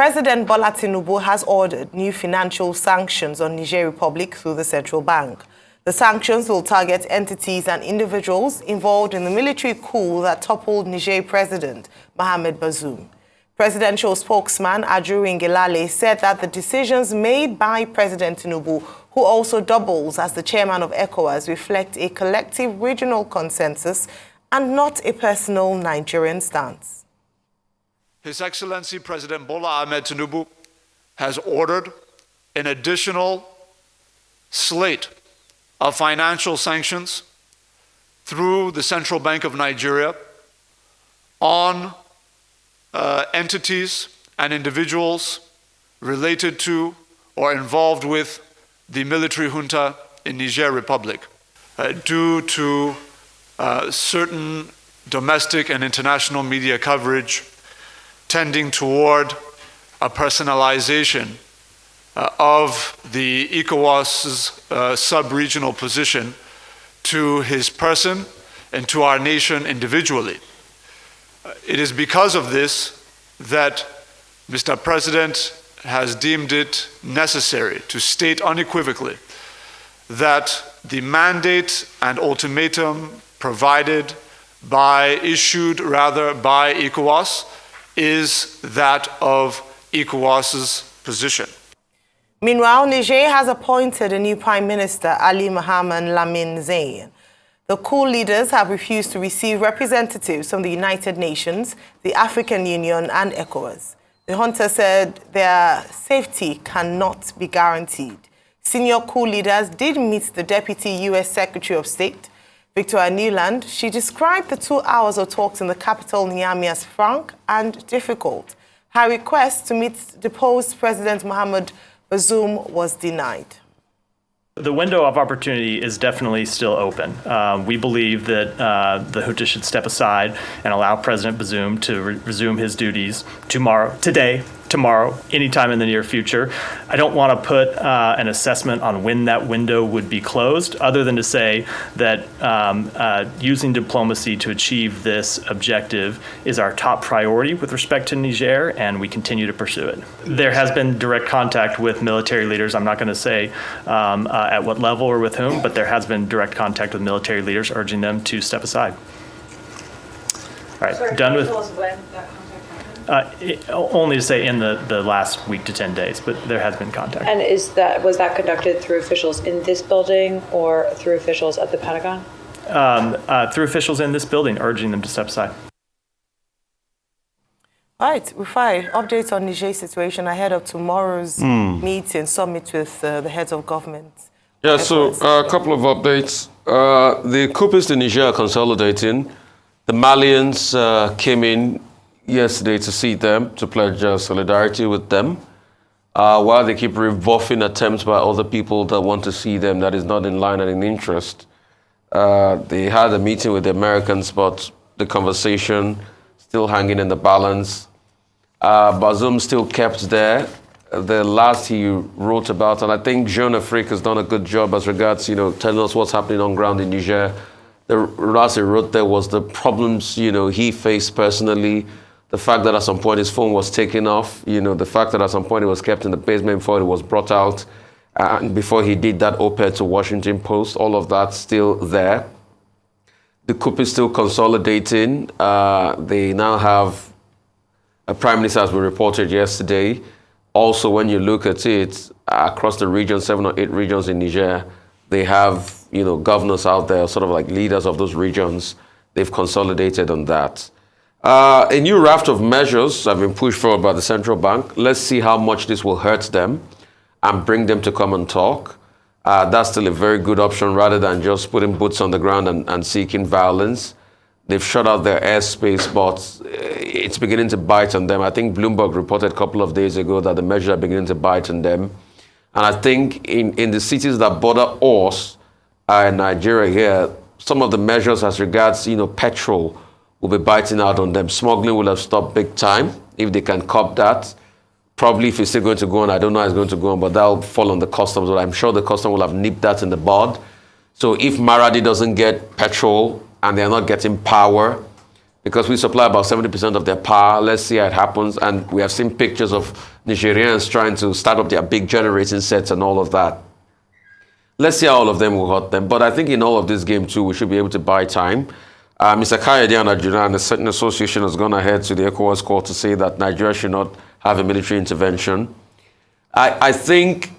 President Bola Tinubu has ordered new financial sanctions on Niger Republic through the central bank. The sanctions will target entities and individuals involved in the military coup that toppled Niger President Mohamed Bazoum. Presidential spokesman Ajuri Ngelale said that the decisions made by President Tinubu, who also doubles as the chairman of ECOWAS, reflect a collective regional consensus and not a personal Nigerian stance. His Excellency President Bola Ahmed Tinubu has ordered an additional slate of financial sanctions through the Central Bank of Nigeria on entities and individuals related to or involved with the military junta in Niger Republic due to certain domestic and international media coverage tending toward a personalization of the ECOWAS's sub-regional position to his person and to our nation individually. It is because of this that Mr. President has deemed it necessary to state unequivocally that the mandate and ultimatum issued by ECOWAS is that of ECOWAS's position. Meanwhile, Niger has appointed a new Prime Minister, Ali Mohamed Lamine Zein. The coup leaders have refused to receive representatives from the United Nations, the African Union, and ECOWAS. The junta said their safety cannot be guaranteed. Senior coup leaders did meet the Deputy U.S. Secretary of State, Victoria Nuland. She described the 2 hours of talks in the capital, Niamey, as frank and difficult. Her request to meet deposed President Mohamed Bazoum was denied. The window of opportunity is definitely still open. We believe that the junta should step aside and allow President Bazoum to resume his duties tomorrow, anytime in the near future. I don't want to put an assessment on when that window would be closed, other than to say that using diplomacy to achieve this objective is our top priority with respect to Niger, and we continue to pursue it. There has been direct contact with military leaders. I'm not going to say at what level or with whom, but there has been direct contact with military leaders urging them to step aside. All right, sorry, done with. Tell us when that contact happened? Only to say in the last week to 10 days, but there has been contact. And was that conducted through officials in this building or through officials at the Pentagon? Through officials in this building, urging them to step aside. All right, Rufai, updates on Niger's situation ahead of tomorrow's summit with the heads of government. Yeah, so a couple of updates. The coupists in Niger are consolidating. The Malians came in yesterday to see them, to pledge solidarity with them, while they keep rebuffing attempts by other people that want to see them that is not in line and in interest. They had a meeting with the Americans, but the conversation still hanging in the balance. Bazoum still kept there. The last he wrote about, and I think Jean Afrique has done a good job as regards, telling us what's happening on ground in Niger. The last he wrote there was the problems, he faced personally. The fact that at some point his phone was taken off, the fact that at some point it was kept in the basement before it was brought out, and before he did that op-ed to Washington Post, all of that's still there. The coup is still consolidating. They now have a prime minister, as we reported yesterday. Also, when you look at it, across the region, 7 or 8 regions in Niger, they have, governors out there, sort of like leaders of those regions. They've consolidated on that. A new raft of measures have been pushed forward by the central bank. Let's see how much this will hurt them and bring them to come and talk. That's still a very good option rather than just putting boots on the ground and seeking violence. They've shut out their airspace, but it's beginning to bite on them. I think Bloomberg reported a couple of days ago that the measures are beginning to bite on them. And I think in the cities that border us in Nigeria here, some of the measures as regards, petrol will be biting out on them. Smuggling will have stopped big time if they can cop that. Probably if it's still going to go on, I don't know how it's going to go on, but that'll fall on the customs. But I'm sure the customs will have nipped that in the bud. So if Maradi doesn't get petrol and they're not getting power, because we supply about 70% of their power, let's see how it happens. And we have seen pictures of Nigerians trying to start up their big generating sets and all of that. Let's see how all of them will hurt them. But I think in all of this game too, we should be able to buy time. Mr. Kayode Anajuna and the certain association has gone ahead to the ECOWAS court to say that Nigeria should not have a military intervention. I think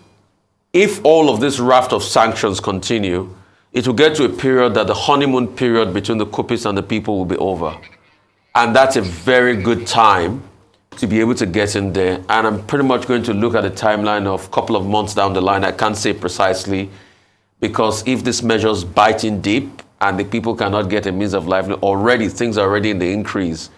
if all of this raft of sanctions continue, it will get to a period that the honeymoon period between the coupists and the people will be over. And that's a very good time to be able to get in there. And I'm pretty much going to look at a timeline of a couple of months down the line. I can't say precisely, because if these measures bite in deep and the people cannot get a means of livelihood, already things are already in the increase.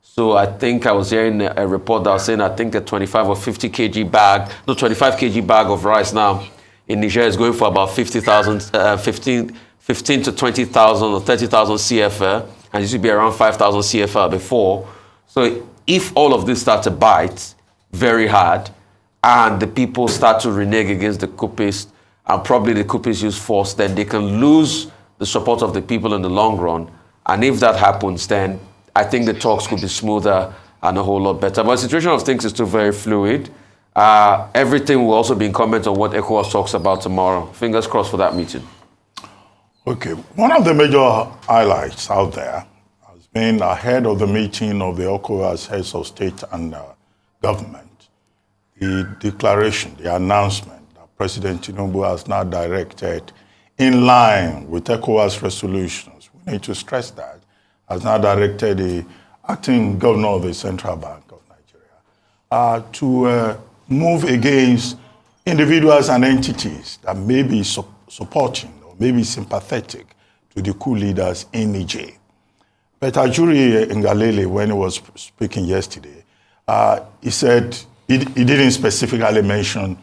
So I think I was hearing a report that was saying, I think a 25 or 50 kg bag, no, 25 kg bag of rice now in Niger is going for about 15 to 20,000 or 30,000 CFR, and it used to be around 5,000 CFR before. So if all of this starts to bite very hard and the people start to renege against the coupists and probably the coupists use force, then they can lose the support of the people in the long run. And if that happens, then I think the talks could be smoother and a whole lot better. But the situation of things is still very fluid. Everything will also be in comment on what ECOWAS talks about tomorrow. Fingers crossed for that meeting. Okay, one of the major highlights out there has been ahead of the meeting of the ECOWAS heads of state and government, the declaration, the announcement that President Tinubu has now directed, in line with ECOWAS resolutions, we need to stress that, has now directed the acting governor of the Central Bank of Nigeria to move against individuals and entities that may be supporting or may be sympathetic to the coup leaders in Niger. But Ajuri Ngalale, when he was speaking yesterday, he said he didn't specifically mention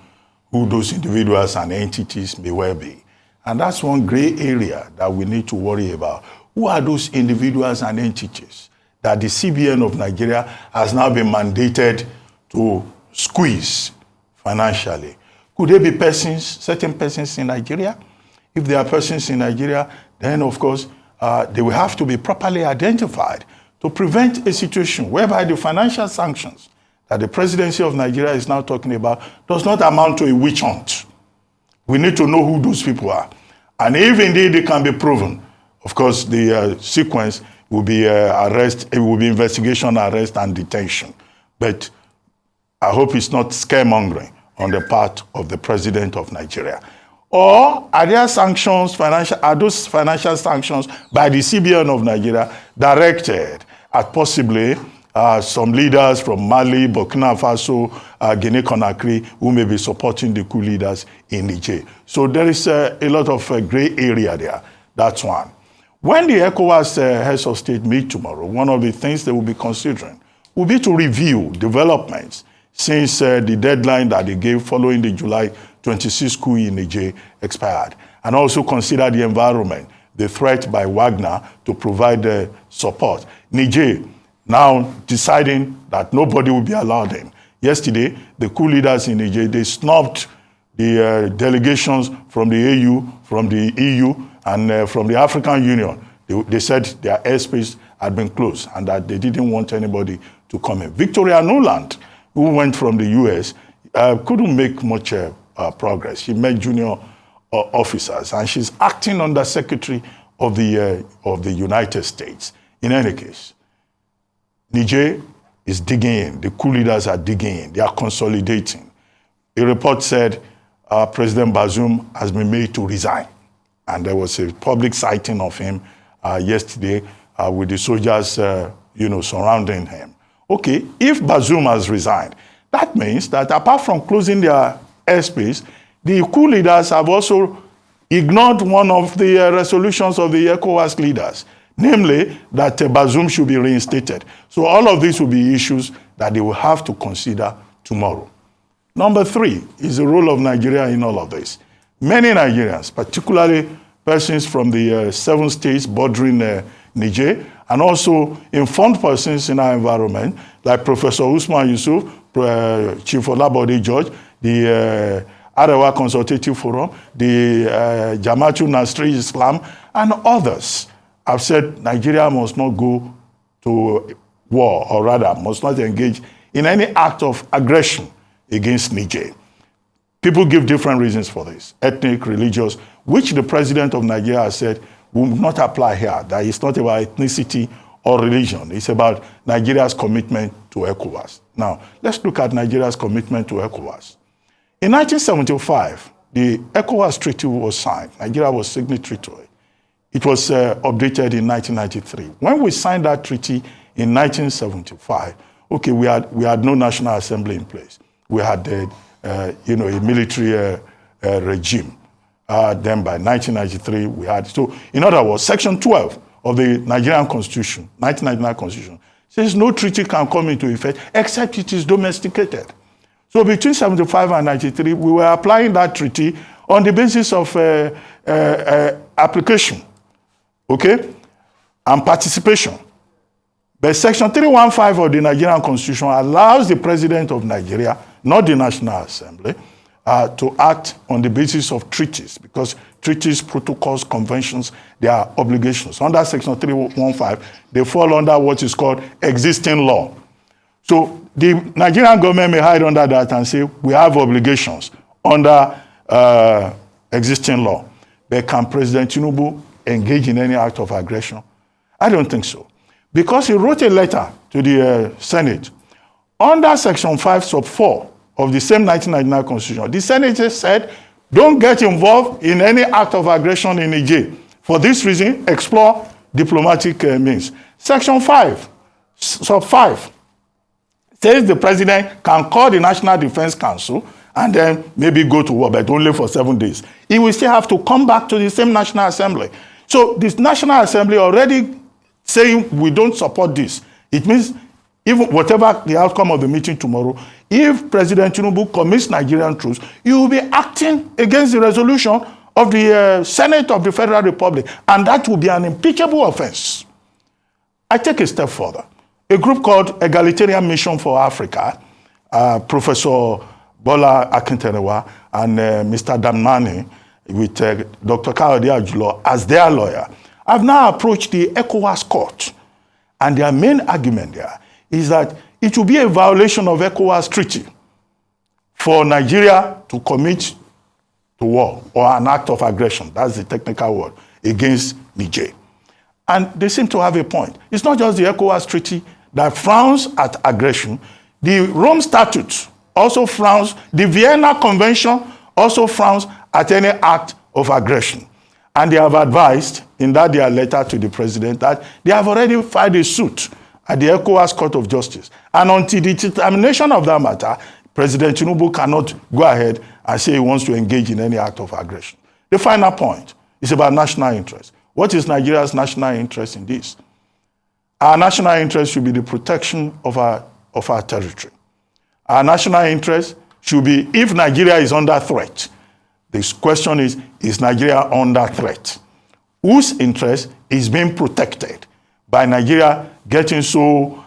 who those individuals and entities may well be. And that's one gray area that we need to worry about. Who are those individuals and entities that the CBN of Nigeria has now been mandated to squeeze financially? Could they be persons, certain persons in Nigeria? If there are persons in Nigeria, then of course, they will have to be properly identified to prevent a situation whereby the financial sanctions that the presidency of Nigeria is now talking about does not amount to a witch hunt. We need to know who those people are. And if indeed it can be proven, of course, the sequence will be arrest, it will be investigation, arrest, and detention. But I hope it's not scaremongering on the part of the president of Nigeria. Or are there sanctions, are those financial sanctions by the CBN of Nigeria directed at possibly some leaders from Mali, Burkina Faso, Guinea-Conakry, who may be supporting the coup leaders in Niger? So there is a lot of gray area there. That's one. When the ECOWAS heads of state meet tomorrow, one of the things they will be considering will be to review developments since the deadline that they gave following the July 26 coup in Niger expired, and also consider the environment, the threat by Wagner to provide support. Niger now deciding that nobody will be allowed in. Yesterday, the coup leaders in Niger, they snubbed the delegations from the AU, from the EU, and from the African Union. They said their airspace had been closed and that they didn't want anybody to come in. Victoria Nuland, who went from the US, couldn't make much progress. She met junior officers, and she's acting under Secretary of the United States. In any case, Niger is digging in. The coup leaders are digging in. They are consolidating. A report said President Bazoum has been made to resign. And there was a public sighting of him yesterday with the soldiers, surrounding him. Okay, if Bazoum has resigned, that means that apart from closing their airspace, the coup leaders have also ignored one of the resolutions of the ECOWAS leaders, namely that Bazoum should be reinstated. So all of these will be issues that they will have to consider tomorrow. Number three is the role of Nigeria in all of this. Many Nigerians, particularly persons from the 7 states bordering Niger, and also informed persons in our environment, like Professor Usman Yusuf, Chief Olabode George, the Arewa Consultative Forum, the Jamaatul Nasri Islam, and others have said Nigeria must not go to war, or rather must not engage in any act of aggression against Niger. People give different reasons for this, ethnic, religious, which the president of Nigeria has said will not apply here, that it's not about ethnicity or religion. It's about Nigeria's commitment to ECOWAS. Now, let's look at Nigeria's commitment to ECOWAS. In 1975, the ECOWAS treaty was signed. Nigeria was signatory to it. It was updated in 1993. When we signed that treaty in 1975, okay, we had no National Assembly in place. We had a military regime. Then by 1993, we had, so in other words, Section 12 of the Nigerian Constitution, 1999 Constitution, says no treaty can come into effect except it is domesticated. So between 75 and 93, we were applying that treaty on the basis of application, okay, and participation. But Section 315 of the Nigerian Constitution allows the President of Nigeria, not the National Assembly, to act on the basis of treaties, because treaties, protocols, conventions, they are obligations. Under Section 315, they fall under what is called existing law. So the Nigerian government may hide under that and say, we have obligations under existing law. But can President Tinubu engage in any act of aggression? I don't think so. Because he wrote a letter to the Senate. Under Section 5, sub 4 of the same 1999 Constitution, the Senate said, don't get involved in any act of aggression in Niger. For this reason, explore diplomatic means. Section 5, sub 5, says the president can call the National Defense Council and then maybe go to war, but only for 7 days. He will still have to come back to the same National Assembly. So this National Assembly already saying we don't support this. It means even whatever the outcome of the meeting tomorrow, if President Tinubu commits Nigerian troops, you will be acting against the resolution of the Senate of the Federal Republic, and that will be an impeachable offense. I take a step further. A group called Egalitarian Mission for Africa, Professor Bola Akinterewa and Mr. Damani, with Dr. Kayode Ajulo as their lawyer, have now approached the ECOWAS court. And their main argument there is that it will be a violation of ECOWAS treaty for Nigeria to commit to war or an act of aggression, that's the technical word, against Niger. And they seem to have a point. It's not just the ECOWAS treaty that frowns at aggression. The Rome Statute also frowns, the Vienna Convention also frowns at any act of aggression. And they have advised in that their letter to the president that they have already filed a suit at the ECOWAS Court of Justice. And until the determination of that matter, President Tinubu cannot go ahead and say he wants to engage in any act of aggression. The final point is about national interest. What is Nigeria's national interest in this? Our national interest should be the protection of our territory. Our national interest should be, if Nigeria is under threat, this question is Nigeria under threat? Whose interest is being protected by Nigeria getting so,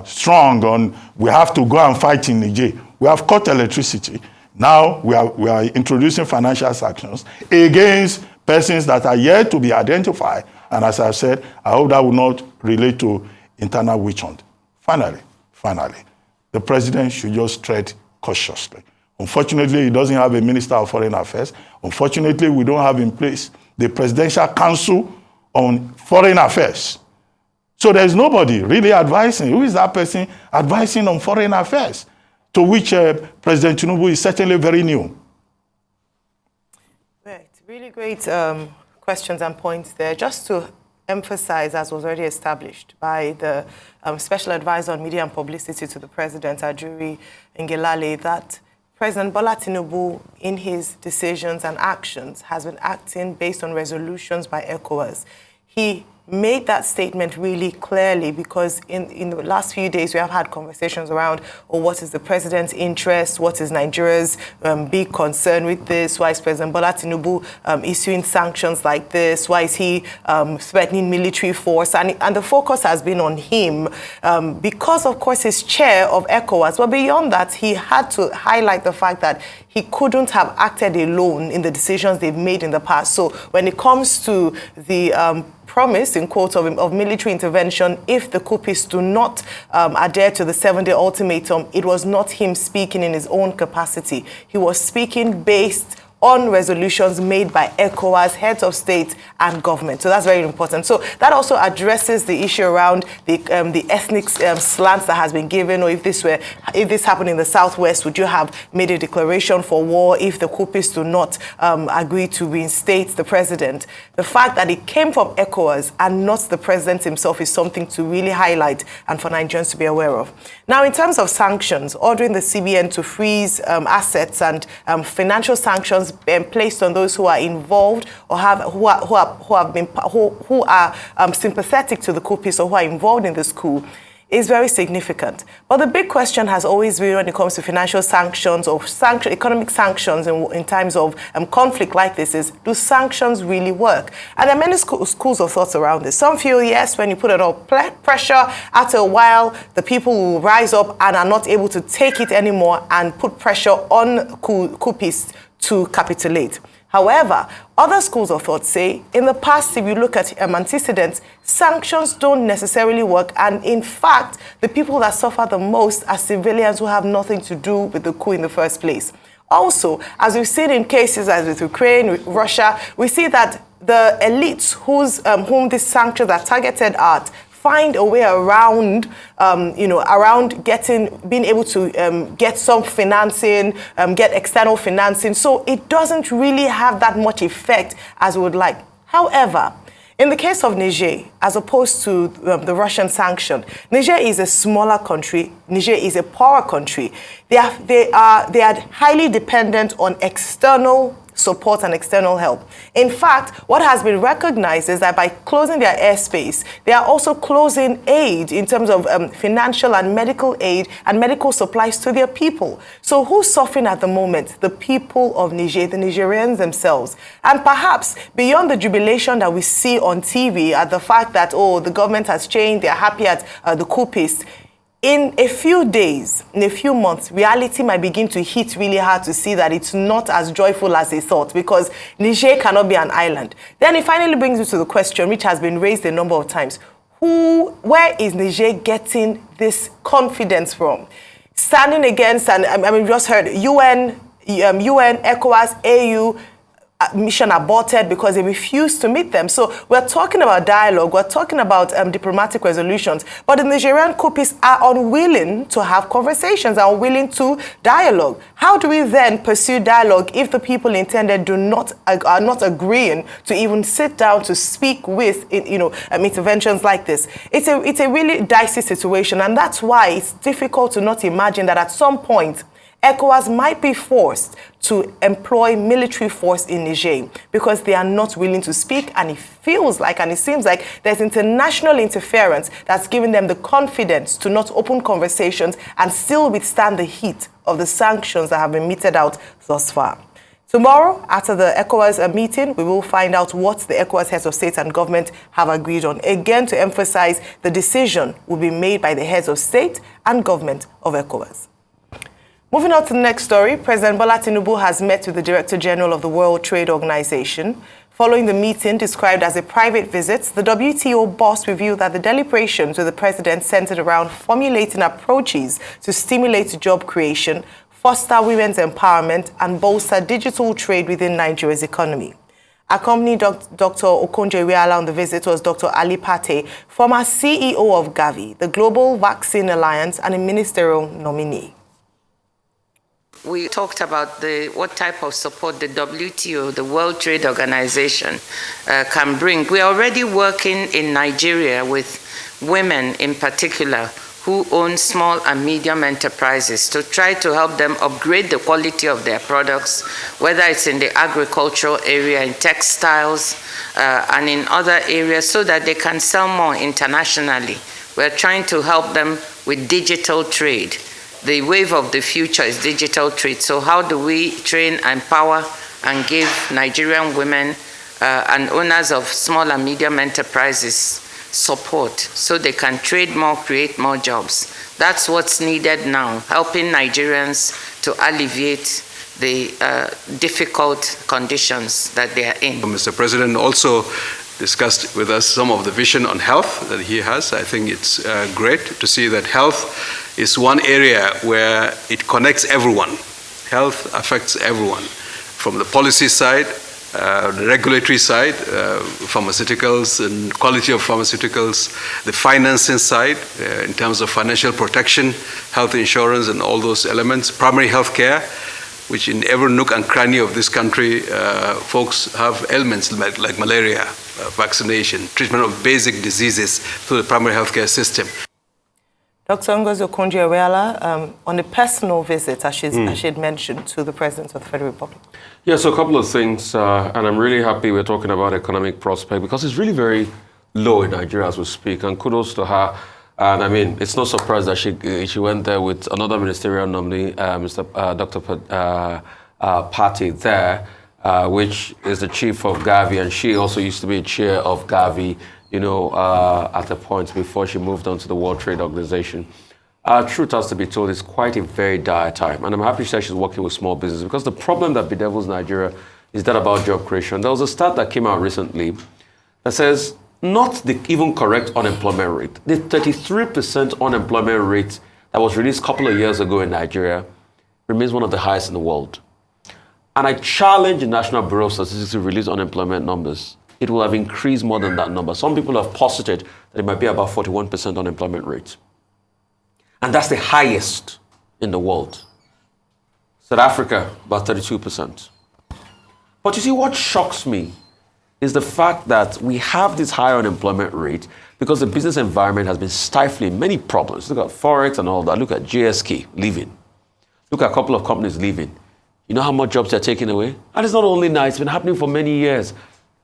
strong on we have to go and fight in Niger? We have cut electricity. Now we are introducing financial sanctions against persons that are yet to be identified. And as I've said, I hope that will not relate to internal witch hunt. Finally, the president should just tread cautiously. Unfortunately, he doesn't have a Minister of Foreign Affairs. Unfortunately, we don't have in place the Presidential Council on Foreign Affairs. So there's nobody really advising. Who is that person advising on foreign affairs? To which President Tinubu is certainly very new. Right. Really great questions and points there. Just to emphasize, as was already established by the Special Advisor on Media and Publicity to the President, Ajuri Ngelale, that President Bola Tinubu, in his decisions and actions, has been acting based on resolutions by ECOWAS. He made that statement really clearly because in the last few days we have had conversations around, what is the president's interest, what is Nigeria's big concern with this, why is President Bola Tinubu issuing sanctions like this, why is he threatening military force, and the focus has been on him because, of course, he's chair of ECOWAS. But beyond that, he had to highlight the fact that he couldn't have acted alone in the decisions they've made in the past. So when it comes to the promise, in quotes, of military intervention if the coupists do not adhere to the 7-day ultimatum, it was not him speaking in his own capacity. He was speaking based on resolutions made by ECOWAS, heads of state and government. So that's very important. So that also addresses the issue around the ethnic slants that has been given, or if this happened in the Southwest, would you have made a declaration for war if the coupists do not agree to reinstate the president? The fact that it came from ECOWAS and not the president himself is something to really highlight and for Nigerians to be aware of. Now, in terms of sanctions, ordering the CBN to freeze assets and financial sanctions placed on those who are involved or who are sympathetic to the coupists or who are involved in this coup is very significant. But the big question has always been, when it comes to financial sanctions or economic sanctions in times of conflict like this, is, do sanctions really work? And there are many schools of thoughts around this. Some feel, yes, when you put a lot of pressure, after a while, the people will rise up and are not able to take it anymore and put pressure on coupists to capitulate. However, other schools of thought say, in the past, if you look at antecedents, sanctions don't necessarily work. And in fact, the people that suffer the most are civilians who have nothing to do with the coup in the first place. Also, as we've seen in cases as with Ukraine, with Russia, we see that the elites whom these sanctions are targeted at find a way around, being able to get some financing, get external financing. So it doesn't really have that much effect as we would like. However, in the case of Niger, as opposed to the Russian sanction, Niger is a smaller country. Niger is a poorer country. They are highly dependent on external support and external help. In fact, what has been recognized is that by closing their airspace, they are also closing aid in terms of financial and medical aid and medical supplies to their people. So who's suffering at the moment? The people of Niger, the Nigerians themselves. And perhaps beyond the jubilation that we see on TV at the fact that, oh, the government has changed, they're happy at the coupists, in a few days, in a few months, reality might begin to hit really hard to see that it's not as joyful as they thought, because Niger cannot be an island. Then it finally brings you to the question, which has been raised a number of times. Where is Niger getting this confidence from? Standing against, and I mean, we just heard UN, ECOWAS, AU, mission aborted because they refused to meet them. So we're talking about dialogue, we're talking about diplomatic resolutions, but the Nigerian coupists are unwilling to have conversations, are unwilling to dialogue. How do we then pursue dialogue if the people intended are not agreeing to even sit down to speak with interventions like this? It's a really dicey situation, and that's why it's difficult to not imagine that at some point ECOWAS might be forced to employ military force in Niger because they are not willing to speak, and it feels like, and it seems like, there's international interference that's giving them the confidence to not open conversations and still withstand the heat of the sanctions that have been meted out thus far. Tomorrow, after the ECOWAS meeting, we will find out what the ECOWAS heads of state and government have agreed on. Again, to emphasize, the decision will be made by the heads of state and government of ECOWAS. Moving on to the next story, President Bola Tinubu has met with the Director General of the World Trade Organization. Following the meeting, described as a private visit, the WTO boss revealed that the deliberations with the president centered around formulating approaches to stimulate job creation, foster women's empowerment, and bolster digital trade within Nigeria's economy. Accompanying Dr. Okonjo-Iweala on the visit was Dr. Ali Pate, former CEO of Gavi, the Global Vaccine Alliance, and a ministerial nominee. We talked about what type of support the WTO, the World Trade Organization, can bring. We are already working in Nigeria with women in particular who own small and medium enterprises to try to help them upgrade the quality of their products, whether it's in the agricultural area, in textiles, and in other areas, so that they can sell more internationally. We're trying to help them with digital trade. The wave of the future is digital trade. So how do we train, empower, and give Nigerian women and owners of small and medium enterprises support so they can trade more, create more jobs? That's what's needed now, helping Nigerians to alleviate the difficult conditions that they are in. Mr. President, also discussed with us some of the vision on health that he has. I think it's great to see that health is one area where it connects everyone. Health affects everyone, from the policy side, the regulatory side, pharmaceuticals and quality of pharmaceuticals, the financing side, in terms of financial protection, health insurance and all those elements, primary health care, which in every nook and cranny of this country, folks have ailments like malaria, vaccination, treatment of basic diseases through the primary healthcare system. Dr. Ngozi Okonjo-Iweala, on a personal visit, as she'd mentioned, to the President of the Federal Republic. Yeah, so a couple of things, and I'm really happy we're talking about economic prospect because it's really very low in Nigeria as we speak, and kudos to her. And I mean, it's no surprise that she went there with another ministerial nominee, Dr. Patti there, which is the chief of Gavi, and she also used to be chair of Gavi, you know, at a point before she moved on to the World Trade Organization. Truth has to be told, it's quite a very dire time, and I'm happy to say she's working with small business because the problem that bedevils Nigeria is that about job creation. There was a stat that came out recently that says, not the even correct unemployment rate. The 33% unemployment rate that was released a couple of years ago in Nigeria remains one of the highest in the world. And I challenge the National Bureau of Statistics to release unemployment numbers. It will have increased more than that number. Some people have posited that it might be about 41% unemployment rate. And that's the highest in the world. South Africa, about 32%. But you see, what shocks me is the fact that we have this high unemployment rate because the business environment has been stifling many problems. Look at Forex and all that. Look at GSK leaving. Look at a couple of companies leaving. You know how much jobs they're taking away? And it's not only now, it's been happening for many years.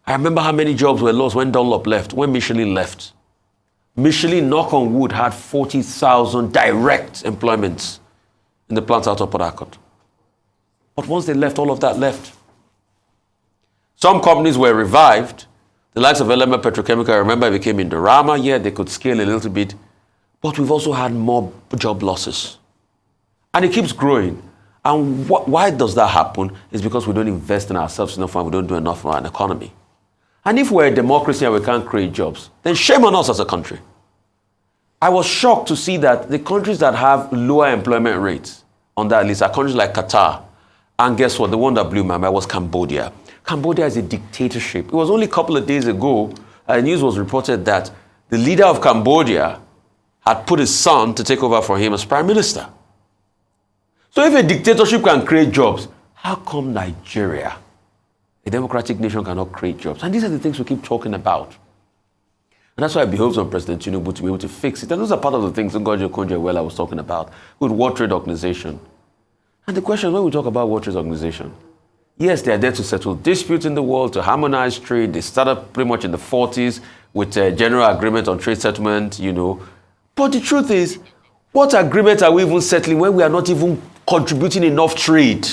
I remember how many jobs were lost when Dunlop left, when Michelin left. Michelin, knock on wood, had 40,000 direct employments in the plants out of Port Harcourt. But once they left, all of that left. Some companies were revived. The likes of Element Petrochemical, I remember it became Indorama. Yeah, they could scale a little bit. But we've also had more job losses. And it keeps growing. And why does that happen? It's because we don't invest in ourselves enough and we don't do enough for our economy. And if we're a democracy and we can't create jobs, then shame on us as a country. I was shocked to see that the countries that have lower employment rates on that list are countries like Qatar. And guess what? The one that blew my mind was Cambodia. Cambodia is a dictatorship. It was only a couple of days ago, news was reported that the leader of Cambodia had put his son to take over for him as prime minister. So if a dictatorship can create jobs, how come Nigeria, a democratic nation, cannot create jobs? And these are the things we keep talking about. And that's why it behoves on President Tinubu to be able to fix it. And those are part of the things Ngozi Okonjo-Iweala was talking about with World Trade Organization. And the question, when we talk about World Trade Organization, yes, they are there to settle disputes in the world, to harmonize trade. They started pretty much in the 40s with a general agreement on trade settlement, you know. But the truth is, what agreement are we even settling when we are not even contributing enough trade?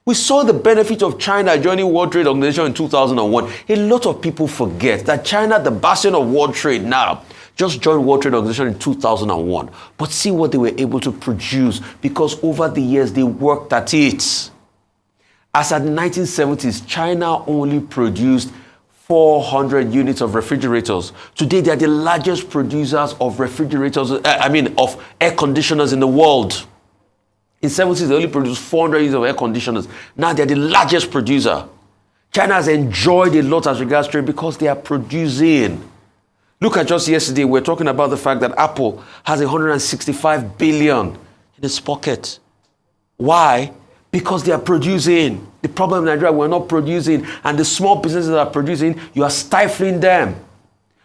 We saw the benefit of China joining World Trade Organization in 2001. A lot of people forget that China, the bastion of world trade now, just joined World Trade Organization in 2001. But see what they were able to produce because over the years they worked at it. As at the 1970s, China only produced 400 units of refrigerators. Today, they are the largest producers of refrigerators, of air conditioners in the world. In the 70s, they only produced 400 units of air conditioners. Now, they're the largest producer. China has enjoyed a lot as regards trade because they are producing. Look at just yesterday, we're talking about the fact that Apple has 165 billion in its pocket. Why? Because they are producing. The problem in Nigeria, we're not producing. And the small businesses that are producing, you are stifling them.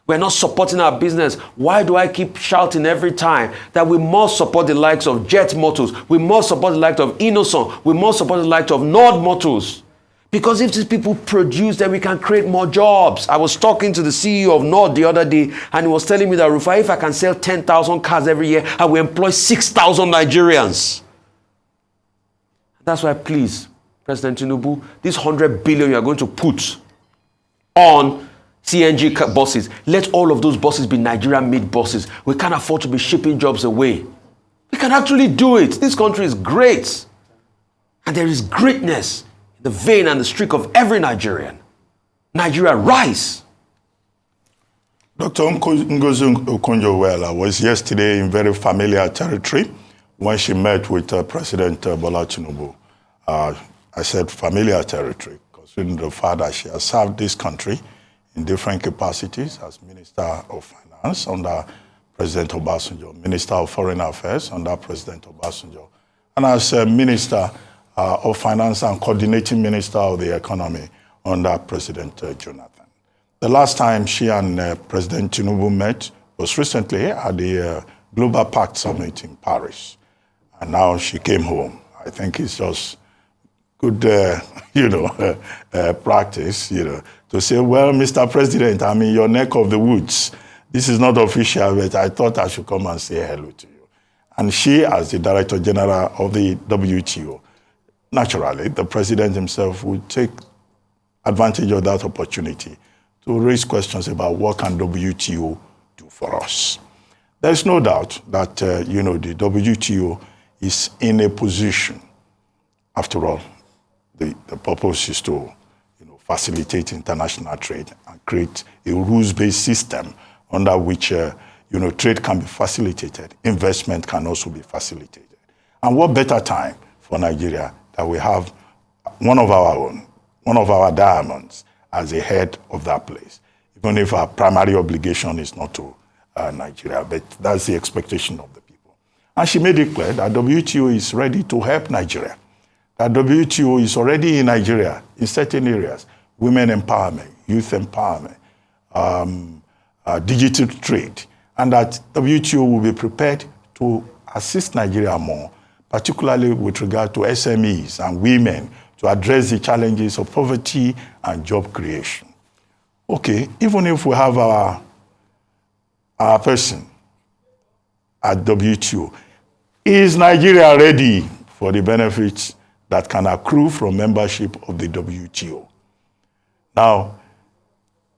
We're not supporting our business. Why do I keep shouting every time that we must support the likes of Jet Motors? We must support the likes of Innoson. We must support the likes of Nord Motors. Because if these people produce, then we can create more jobs. I was talking to the CEO of Nord the other day, and he was telling me that, Rufai, if I can sell 10,000 cars every year, I will employ 6,000 Nigerians. That's why, please, President Tinubu, this 100 billion you are going to put on CNG buses, let all of those buses be Nigerian-made buses. We can't afford to be shipping jobs away. We can actually do it. This country is great. And there is greatness in the vein and the streak of every Nigerian. Nigeria, rise. Dr. Ngozi Okonjo-Iweala was yesterday in very familiar territory when she met with President Bola Tinubu. I said familiar territory, considering the fact that she has served this country in different capacities as Minister of Finance under President Obasanjo, Minister of Foreign Affairs under President Obasanjo, and as Minister of Finance and Coordinating Minister of the Economy under President Jonathan. The last time she and President Tinubu met was recently at the Global Pact Summit in Paris. And now she came home. I think it's just good, practice, to say, well, Mr. President, I'm in your neck of the woods. This is not official, but I thought I should come and say hello to you. And she, as the Director General of the WTO, naturally, the President himself would take advantage of that opportunity to raise questions about what can WTO do for us. There's no doubt that, the WTO is in a position, after all, the purpose is to facilitate international trade and create a rules-based system under which trade can be facilitated, investment can also be facilitated. And what better time for Nigeria that we have one of our own, one of our diamonds as the head of that place, even if our primary obligation is not to Nigeria, but that's the expectation of the people. And she made it clear that WTO is ready to help Nigeria, that WTO is already in Nigeria in certain areas, women empowerment, youth empowerment, digital trade, and that WTO will be prepared to assist Nigeria more, particularly with regard to SMEs and women, to address the challenges of poverty and job creation. Okay, even if we have our person at WTO, is Nigeria ready for the benefits that can accrue from membership of the WTO? Now,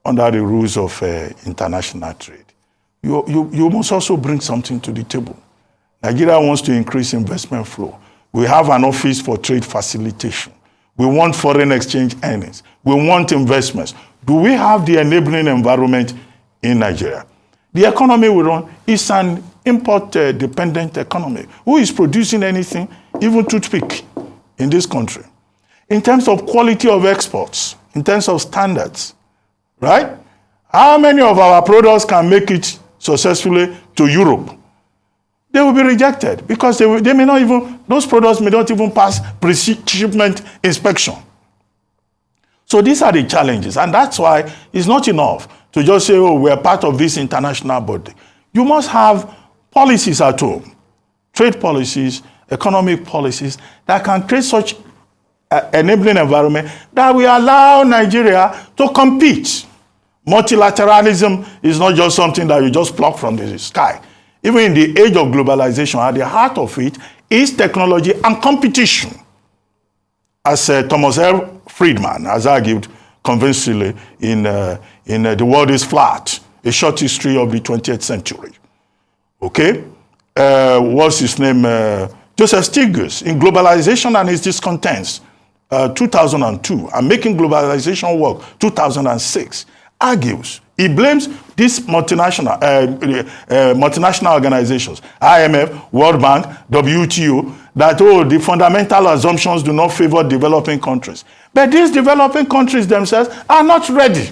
under the rules of international trade, you must also bring something to the table. Nigeria wants to increase investment flow. We have an office for trade facilitation. We want foreign exchange earnings. We want investments. Do we have the enabling environment in Nigeria? The economy we run is an import-dependent economy. Who is producing anything, even toothpick, in this country? In terms of quality of exports, in terms of standards, right? How many of our products can make it successfully to Europe? They will be rejected because they may not even, those products may not even pass pre-shipment inspection. So these are the challenges, and that's why it's not enough to just say, oh, we're part of this international body. You must have policies at home, trade policies, economic policies that can create such enabling environment that will allow Nigeria to compete. Multilateralism is not just something that you just pluck from the sky. Even in the age of globalization, at the heart of it is technology and competition. As Thomas L. Friedman has argued convincingly in The World is Flat, A Short History of the 20th Century. Okay? What's his name? Joseph Stiglitz, in Globalization and Its Discontents, 2002, and Making Globalization Work, 2006, argues, he blames these multinational organizations, IMF, World Bank, WTO, that, the fundamental assumptions do not favor developing countries. But these developing countries themselves are not ready.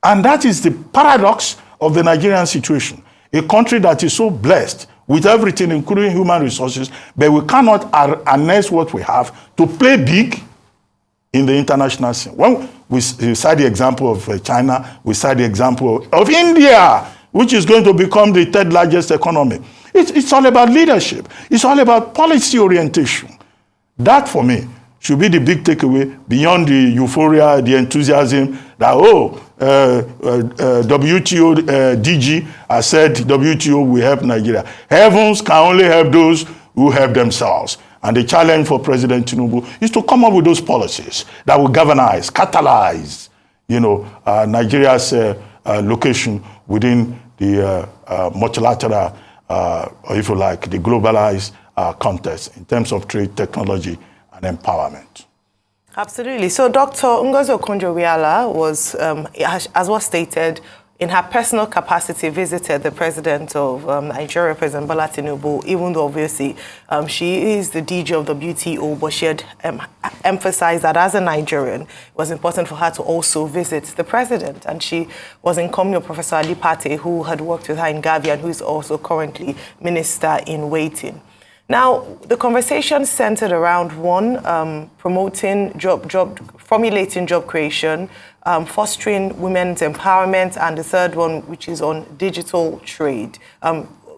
And that is the paradox of the Nigerian situation. A country that is so blessed with everything, including human resources, but we cannot harness what we have to play big in the international scene. When we cite the example of China, we cite the example of India, which is going to become the third largest economy. It's all about leadership. It's all about policy orientation. That, for me, should be the big takeaway beyond the euphoria, the enthusiasm that, WTO DG has said WTO will help Nigeria. Heavens can only help those who help themselves. And the challenge for President Tinubu is to come up with those policies that will galvanize, catalyze, Nigeria's location within the multilateral, or if you like, the globalized context in terms of trade, technology, and empowerment. Absolutely. So Dr. Ngozi Okonjo-Iweala was, as was stated, in her personal capacity, visited the president of Nigeria, President Bola Tinubu, even though obviously she is the DG of WTO, but she had emphasized that as a Nigerian, it was important for her to also visit the president. And she was in company of Professor Ali Pate, who had worked with her in Gambia and who is also currently minister in waiting. Now, the conversation centered around one, promoting formulating job creation, fostering women's empowerment, and the third one, which is on digital trade,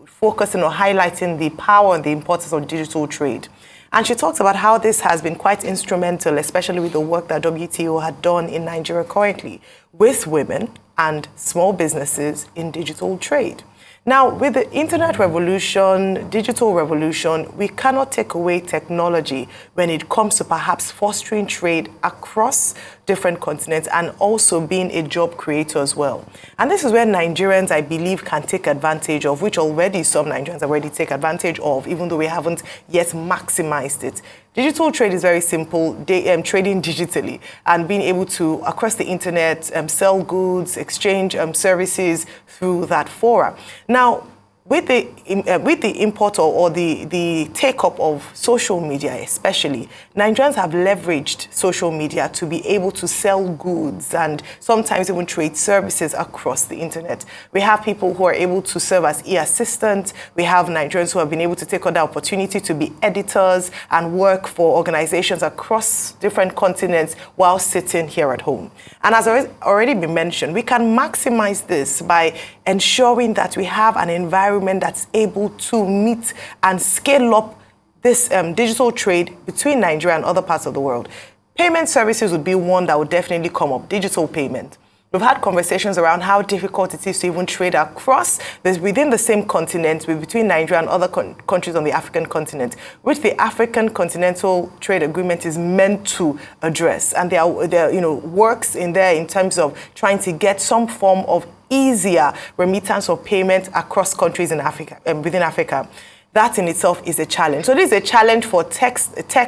focusing on highlighting the power and the importance of digital trade. And she talked about how this has been quite instrumental, especially with the work that WTO had done in Nigeria currently with women and small businesses in digital trade. Now, with the internet revolution, digital revolution, we cannot take away technology when it comes to perhaps fostering trade across different continents and also being a job creator as well. And this is where Nigerians, I believe, can take advantage of, which already some Nigerians already take advantage of, even though we haven't yet maximized it. Digital trade is very simple, trading digitally and being able to, across the internet, sell goods, exchange services through that fora. Now, with the import or the take-up of social media especially, Nigerians have leveraged social media to be able to sell goods and sometimes even trade services across the internet. We have people who are able to serve as e-assistants. We have Nigerians who have been able to take on the opportunity to be editors and work for organizations across different continents while sitting here at home. And as already been mentioned, we can maximize this by ensuring that we have an environment that's able to meet and scale up this digital trade between Nigeria and other parts of the world. Payment services would be one that would definitely come up, digital payment. We've had conversations around how difficult it is to even trade across within the same continent, between Nigeria and other countries on the African continent, which the African Continental Trade Agreement is meant to address. And there are works in there in terms of trying to get some form of easier remittance of payment across countries in Africa, within Africa. That in itself is a challenge. So this is a challenge for tech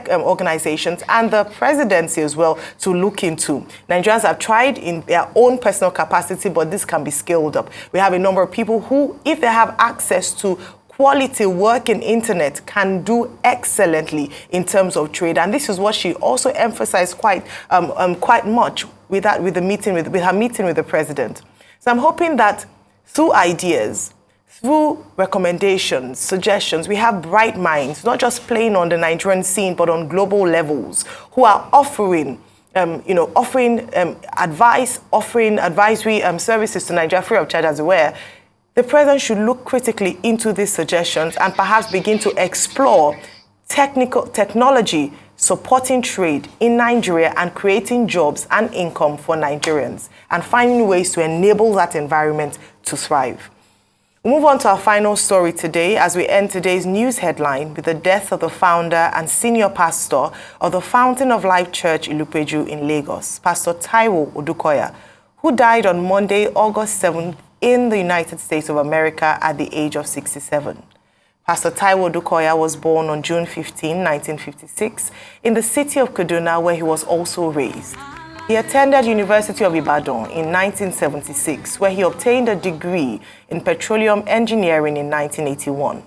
organizations and the presidency as well to look into. Nigerians have tried in their own personal capacity, but this can be scaled up. We have a number of people who, if they have access to quality work in internet, can do excellently in terms of trade. And this is what she also emphasized quite much with her meeting with the president. So I'm hoping that through ideas, through recommendations, suggestions, we have bright minds, not just playing on the Nigerian scene, but on global levels, who are offering advice, offering advisory services to Nigeria free of charge, as it were. The president should look critically into these suggestions and perhaps begin to explore technology supporting trade in Nigeria and creating jobs and income for Nigerians and finding ways to enable that environment to thrive. We'll move on to our final story today as we end today's news headline with the death of the founder and senior pastor of the Fountain of Life Church Ilupeju in Lagos, Pastor Taiwo Odukoya, who died on Monday, August 7th in the United States of America at the age of 67. Pastor Taiwo Odukoya was born on June 15, 1956, in the city of Kaduna, where he was also raised. He attended University of Ibadan in 1976, where he obtained a degree in petroleum engineering in 1981.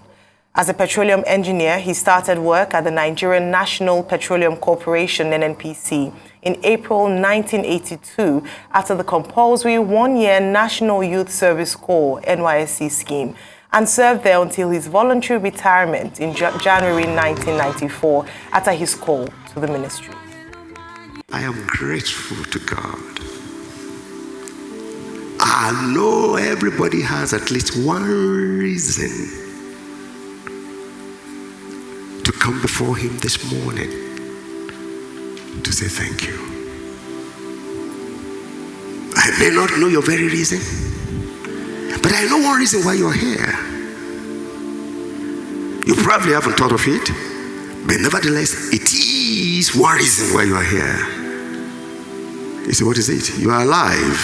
As a petroleum engineer, he started work at the Nigerian National Petroleum Corporation, NNPC, in April 1982 after the compulsory one-year National Youth Service Corps, NYSC scheme, and served there until his voluntary retirement in January 1994 after his call to the ministry. I am grateful to God. I know everybody has at least one reason to come before him this morning to say thank you. I may not know your very reason, but I know one reason why you're here. You probably haven't thought of it, but nevertheless, it is one reason why you are here. You say, what is it? You are alive.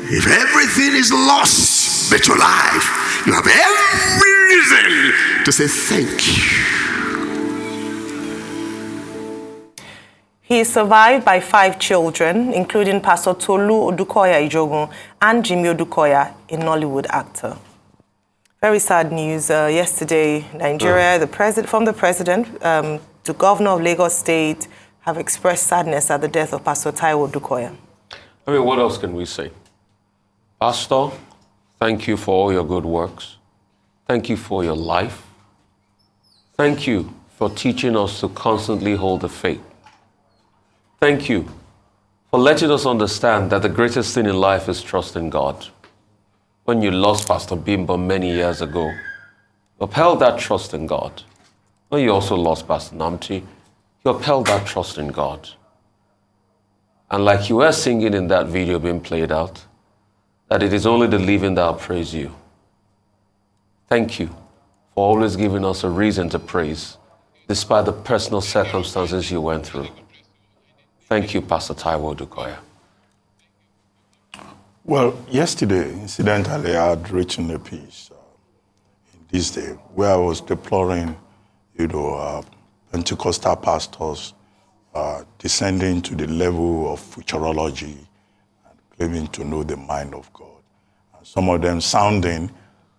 If everything is lost but your life, you have every reason to say thank you. He is survived by 5 children, including Pastor Tolu Odukoya Ijogun and Jimmy Odukoya, a Nollywood actor. Very sad news. Yesterday, Nigeria, the president, the governor of Lagos State have expressed sadness at the death of Pastor Taiwo Odukoya. I mean, what else can we say? Pastor, thank you for all your good works. Thank you for your life. Thank you for teaching us to constantly hold the faith. Thank you for letting us understand that the greatest thing in life is trust in God. When you lost Pastor Bimbo many years ago, you upheld that trust in God. When you also lost Pastor Namti, you upheld that trust in God. And like you were singing in that video being played out, that it is only the living that will praise you. Thank you for always giving us a reason to praise, despite the personal circumstances you went through. Thank you, Pastor Taiwo Odukoya. Well, yesterday, incidentally, I had written a piece in this day where I was deploring, Pentecostal pastors descending to the level of futurology and claiming to know the mind of God. And some of them sounding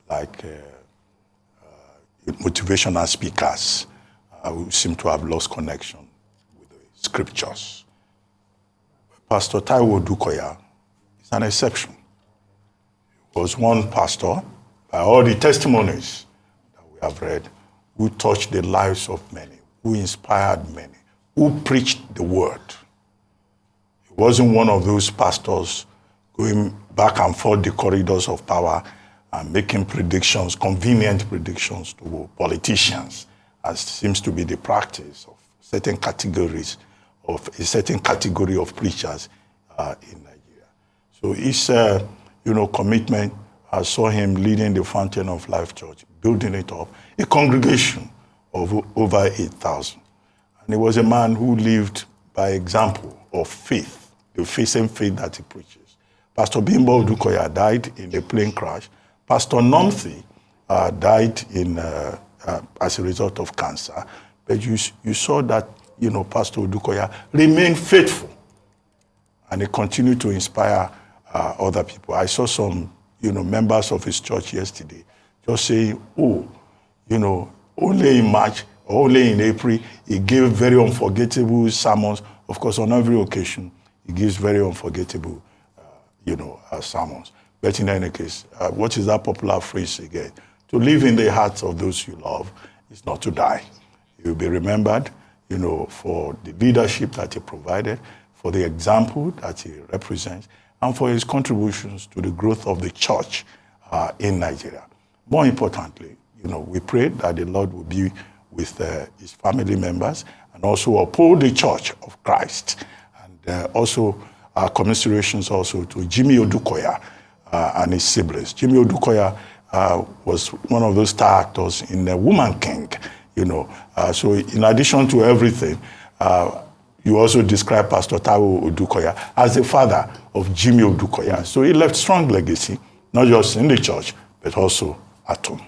like motivational speakers who seem to have lost connection with the scriptures. Pastor Taiwo Odukoya is an exception. He was one pastor, by all the testimonies that we have read, who touched the lives of many, who inspired many, who preached the word. He wasn't one of those pastors going back and forth the corridors of power and making predictions, convenient predictions to politicians, as seems to be the practice of certain categories, of a certain category of preachers in Nigeria. So his commitment, I saw him leading the Fountain of Life Church, building it up, a congregation of over 8,000. And he was a man who lived by example of faith, the same faith that he preaches. Pastor Bimbo Odukoya died in a plane crash. Pastor Nomthi died as a result of cancer. But you saw that, Pastor Odukoya remained faithful. And he continued to inspire other people. I saw some, members of his church yesterday just saying, only in March, or only in April, he gave very unforgettable sermons. Of course, on every occasion, he gives very unforgettable, sermons. But in any case, what is that popular phrase again? To live in the hearts of those you love is not to die. He will be remembered, for the leadership that he provided, for the example that he represents, and for his contributions to the growth of the church in Nigeria. More importantly, we pray that the Lord will be with his family members and also uphold the church of Christ. And also our commiserations also to Jimmy Odukoya and his siblings. Jimmy Odukoya was one of those star actors in The Woman King, So in addition to everything, you also describe Pastor Taiwo Odukoya as the father of Jimmy Odukoya. So he left strong legacy, not just in the church, but also at home.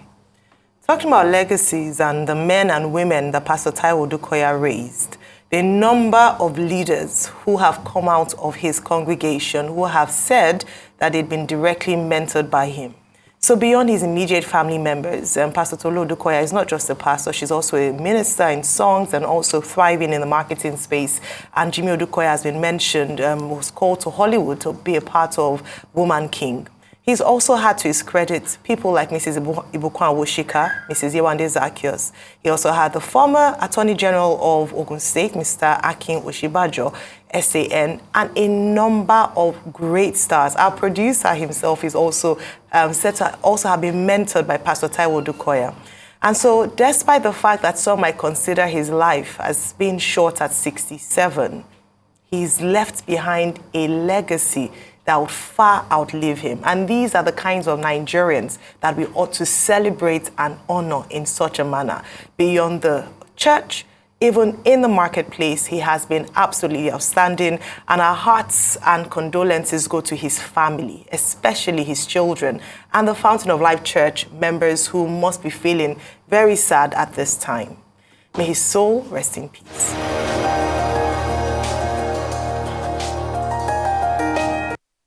Talking about legacies and the men and women that Pastor Taiwo Odukoya raised, the number of leaders who have come out of his congregation who have said that they'd been directly mentored by him. So beyond his immediate family members, Pastor Tolu Odukoya is not just a pastor, she's also a minister in songs and also thriving in the marketing space. And Jimmy Odukoya has been mentioned, was called to Hollywood to be a part of Woman King. He's also had to his credit people like Mrs. Ibukwan Woshika, Mrs. Yewande Zacchaeus. He also had the former Attorney General of Ogun State, Mr. Akin Oshibajo, SAN, and a number of great stars. Our producer himself is also said to also have been mentored by Pastor Taiwo Odukoya. And so despite the fact that some might consider his life as being short at 67, he's left behind a legacy that would far outlive him. And these are the kinds of Nigerians that we ought to celebrate and honor in such a manner. Beyond the church, even in the marketplace, he has been absolutely outstanding. And our hearts and condolences go to his family, especially his children, and the Fountain of Life Church members who must be feeling very sad at this time. May his soul rest in peace.